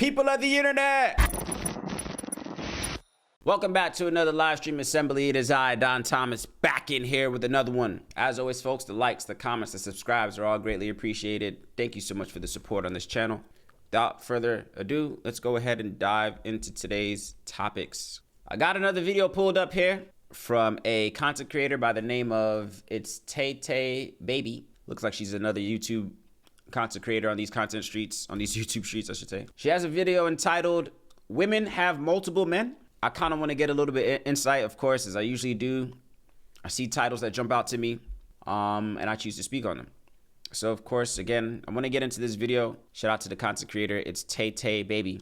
People of the internet! Welcome back to another live stream assembly. It is I, Don Thomas, back in here with another one. As always, folks, the likes, the comments, the subscribes are all greatly appreciated. Thank you so much for the support on this channel. Without further ado, let's go ahead and dive into today's topics. I got another video pulled up here from a content creator by the name of It's Tay Tay Baby. Looks like she's another YouTube content creator on these content streets, on these YouTube streets, I should say. She has a video entitled, Women Have Multiple Men. I kind of want to get a little bit insight, of course, as I usually do. I see titles that jump out to me, and I choose to speak on them. So, of course, again, I want to get into this video. Shout out to the content creator, It's Tay Tay Baby,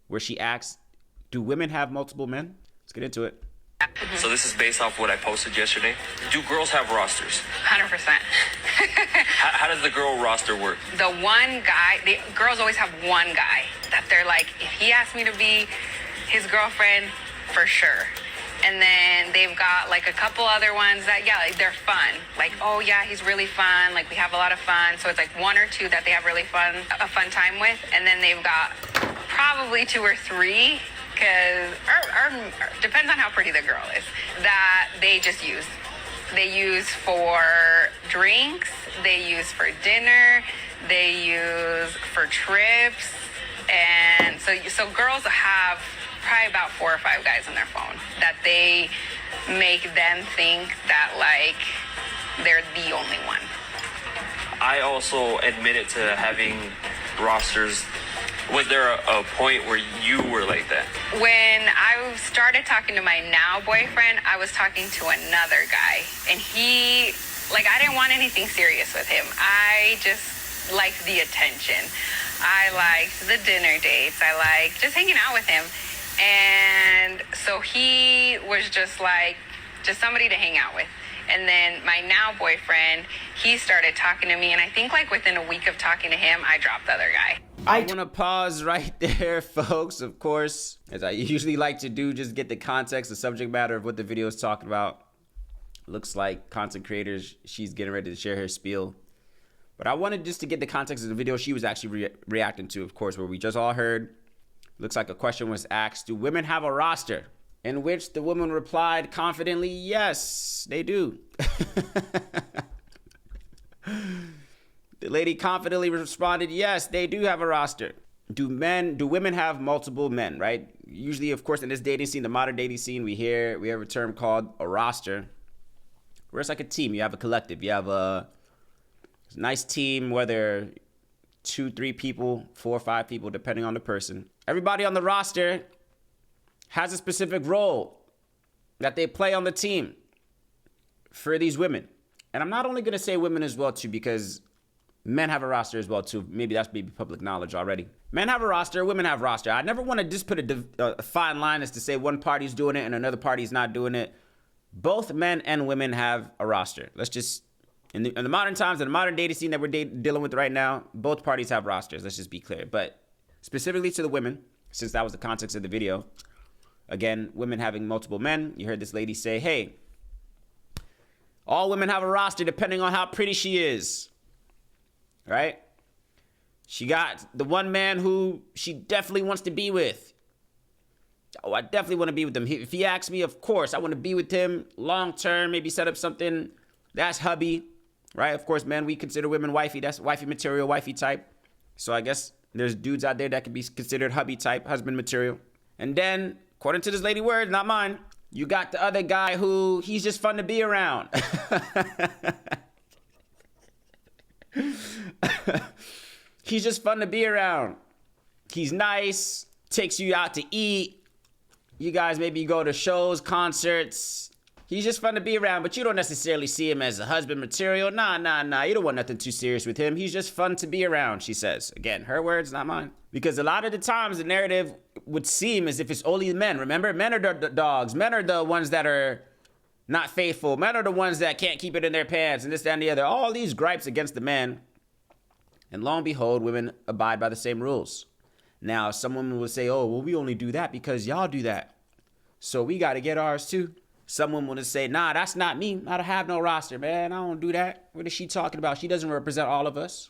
where she asks, do women have multiple men? Let's get into it. So this is based off what I posted yesterday. Do girls have rosters? 100%. How does the girl roster work? The one guy, girls always have one guy that they're like, if he asked me to be his girlfriend, for sure. And then they've got like a couple other ones that, yeah, like, they're fun. Like, oh yeah, he's really fun. Like we have a lot of fun. So it's like one or two that they have really a fun time with. And then they've got probably two or three, because, or depends on how pretty the girl is, that they just use. They use for drinks, they use for dinner, they use for trips. And so girls have probably about 4 or 5 guys on their phone that they make them think that like they're the only one. I also admitted to having rosters. Was there a point where you were like that? When I started talking to my now boyfriend, I was talking to another guy, and he, like, I didn't want anything serious with him. I just liked the attention. I liked the dinner dates. I liked just hanging out with him. And so he was just like, just somebody to hang out with. And then my now boyfriend, he started talking to me. And I think like within a week of talking to him, I dropped the other guy. I want to pause right there, folks, of course, as I usually like to do, just get the context, the subject matter of what the video is talking about. Looks like content creators, she's getting ready to share her spiel. But I wanted just to get the context of the video she was actually reacting to, of course, where we just all heard. Looks like a question was asked, do women have a roster? In which the woman replied confidently, yes, they do. The lady confidently responded, yes, they do have a roster. Do women have multiple men, right? Usually, of course, in this dating scene, the modern dating scene, we have a term called a roster, where it's like a team. You have a collective. You have a nice team, whether 2, 3 people, 4 or 5 people, depending on the person. Everybody on the roster has a specific role that they play on the team for these women. And I'm not only going to say women as well, too, because men have a roster as well, too. Maybe that's public knowledge already. Men have a roster, women have a roster. I never want to just put a fine line as to say one party's doing it and another party's not doing it. Both men and women have a roster. Let's just, in the modern times, in the modern dating scene that we're dealing with right now, both parties have rosters. Let's just be clear. But specifically to the women, since that was the context of the video, again, women having multiple men, you heard this lady say, hey, all women have a roster depending on how pretty she is. Right? She got the one man who she definitely wants to be with. Oh, I definitely want to be with him. If he asks me, of course, I want to be with him long term, maybe set up something. That's hubby, right? Of course, men, we consider women wifey. That's wifey material, wifey type. So I guess there's dudes out there that can be considered hubby type, husband material. And then, according to this lady words, not mine, you got the other guy who he's just fun to be around. He's just fun to be around. He's nice, takes you out to eat. You guys maybe go to shows, concerts. He's just fun to be around, but you don't necessarily see him as a husband material. Nah. You don't want nothing too serious with him. He's just fun to be around, she says. Again, her words, not mine. Because a lot of the times the narrative would seem as if it's only men. Remember, men are the dogs. Men are the ones that are not faithful. Men are the ones that can't keep it in their pants and this, that, and the other. All these gripes against the men. And lo and behold, women abide by the same rules. Now, some women will say, oh, well, we only do that because y'all do that. So we got to get ours too. Some women will say, nah, that's not me. I don't have no roster, man. I don't do that. What is she talking about? She doesn't represent all of us.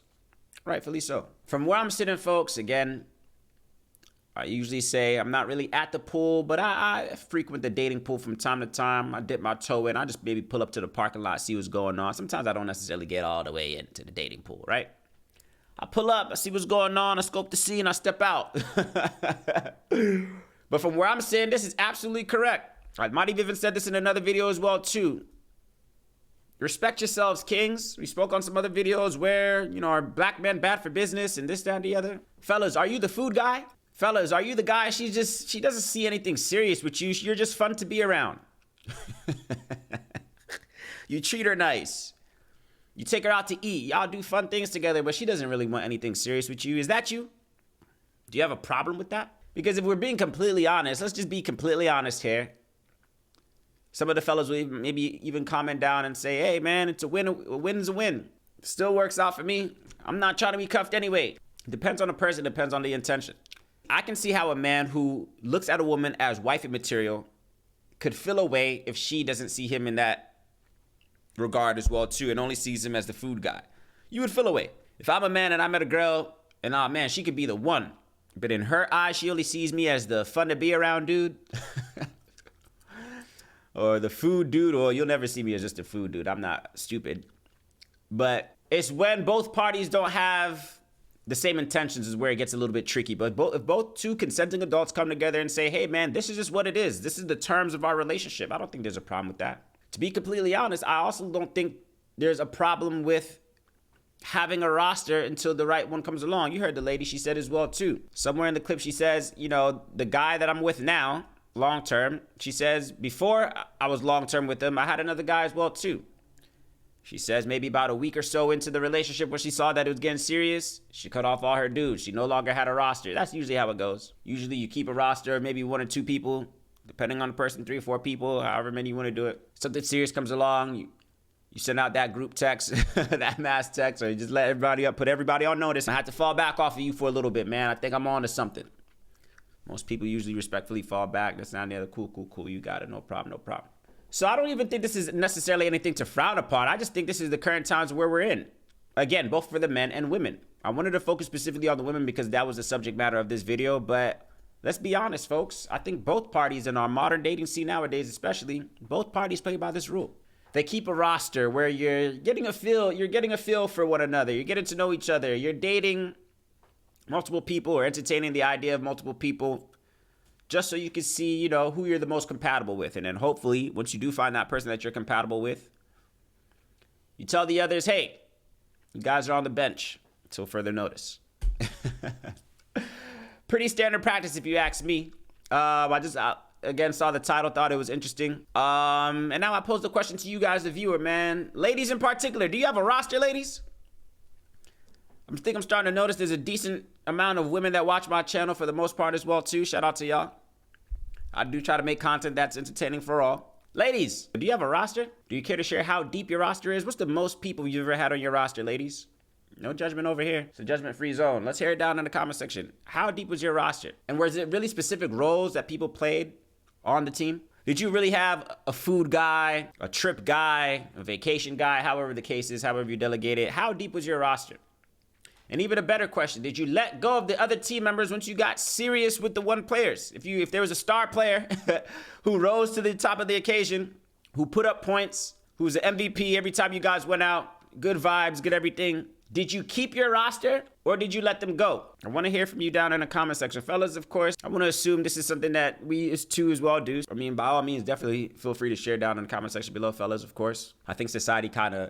Rightfully so. From where I'm sitting, folks, again, I usually say I'm not really at the pool, but I frequent the dating pool from time to time. I dip my toe in. I just maybe pull up to the parking lot, see what's going on. Sometimes I don't necessarily get all the way into the dating pool, right? I pull up, I see what's going on, I scope the scene, I step out. But from where I'm sitting, this is absolutely correct. I might have even said this in another video as well, too. Respect yourselves, kings. We spoke on some other videos where, you know, are black men bad for business and this, that, and the other. Fellas, are you the food guy? Fellas, are you the guy she doesn't see anything serious with you. You're just fun to be around. You treat her nice. You take her out to eat. Y'all do fun things together, but she doesn't really want anything serious with you. Is that you? Do you have a problem with that? Because if we're being completely honest, let's just be completely honest here. Some of the fellas will maybe even comment down and say, hey, man, it's a win. A win's a win. Still works out for me. I'm not trying to be cuffed anyway. Depends on the person. Depends on the intention. I can see how a man who looks at a woman as wifey material could feel away if she doesn't see him in that regard as well, too, and only sees him as the food guy. You would feel away. If I'm a man and I met a girl and, oh, man, she could be the one. But in her eyes, she only sees me as the fun to be around dude. Or the food dude, or you'll never see me as just a food dude. I'm not stupid. But it's when both parties don't have the same intentions is where it gets a little bit tricky. But if both two consenting adults come together and say, hey, man, this is just what it is. This is the terms of our relationship. I don't think there's a problem with that. To be completely honest, I also don't think there's a problem with having a roster until the right one comes along. You heard the lady, she said as well, too. Somewhere in the clip, she says, you know, the guy that I'm with now, long term, she says, before I was long term with him, I had another guy as well too. She says maybe about a week or so into the relationship when she saw that it was getting serious, she cut off all her dudes. She no longer had a roster. That's usually how it goes. Usually you keep a roster, maybe 1 or 2 people, depending on the person, 3 or 4 people, however many you want to do it. Something serious comes along, you send out that group text, that mass text, or you just let everybody up, put everybody on notice. I had to fall back off of you for a little bit, man. I think I'm on to something. Most people usually respectfully fall back. That's not the other. Cool. You got it. No problem. So I don't even think this is necessarily anything to frown upon. I just think this is the current times where we're in. Again, both for the men and women. I wanted to focus specifically on the women because that was the subject matter of this video. But let's be honest, folks. I think both parties in our modern dating scene nowadays, especially, both parties play by this rule. They keep a roster where you're getting a feel for one another. You're getting to know each other. You're dating multiple people or entertaining the idea of multiple people just so you can see, you know, who you're the most compatible with. And then hopefully, once you do find that person that you're compatible with, you tell the others, hey, you guys are on the bench until further notice. Pretty standard practice if you ask me. I just, again, saw the title, thought it was interesting. And now I pose the question to you guys, the viewer, man. Ladies in particular, do you have a roster, ladies? I think I'm starting to notice there's a decent amount of women that watch my channel for the most part as well, too. Shout out to y'all. I do try to make content that's entertaining for all. Ladies, do you have a roster? Do you care to share how deep your roster is? What's the most people you've ever had on your roster, ladies? No judgment over here. It's a judgment-free zone. Let's hear it down in the comment section. How deep was your roster? And was it really specific roles that people played on the team? Did you really have a food guy, a trip guy, a vacation guy, however the case is, however you delegate it? How deep was your roster? And even a better question, did you let go of the other team members once you got serious with the one players? If there was a star player who rose to the top of the occasion, who put up points, who was an MVP every time you guys went out, good vibes, good everything, did you keep your roster or did you let them go? I want to hear from you down in the comment section. Fellas, of course, I want to assume this is something that we too as well do. I mean, by all means, definitely feel free to share down in the comment section below, fellas, of course. I think society kind of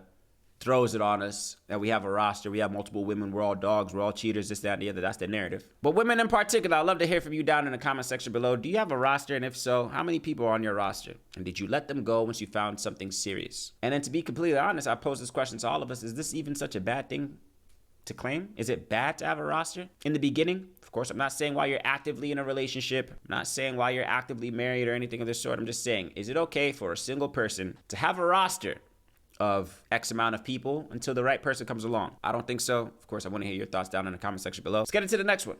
throws it on us that we have a roster, we have multiple women, we're all dogs, we're all cheaters, this, that, and the other. That's the narrative. But women in particular, I'd love to hear from you down in the comment section below. Do you have a roster? And if so, how many people are on your roster? And did you let them go once you found something serious? And then to be completely honest, I pose this question to all of us. Is this even such a bad thing to claim? Is it bad to have a roster in the beginning? Of course, I'm not saying while you're actively in a relationship. I'm not saying while you're actively married or anything of this sort. I'm just saying, is it okay for a single person to have a roster of X amount of people until the right person comes along? I don't think so. Of course, I want to hear your thoughts down in the comment section below. Let's get into the next one.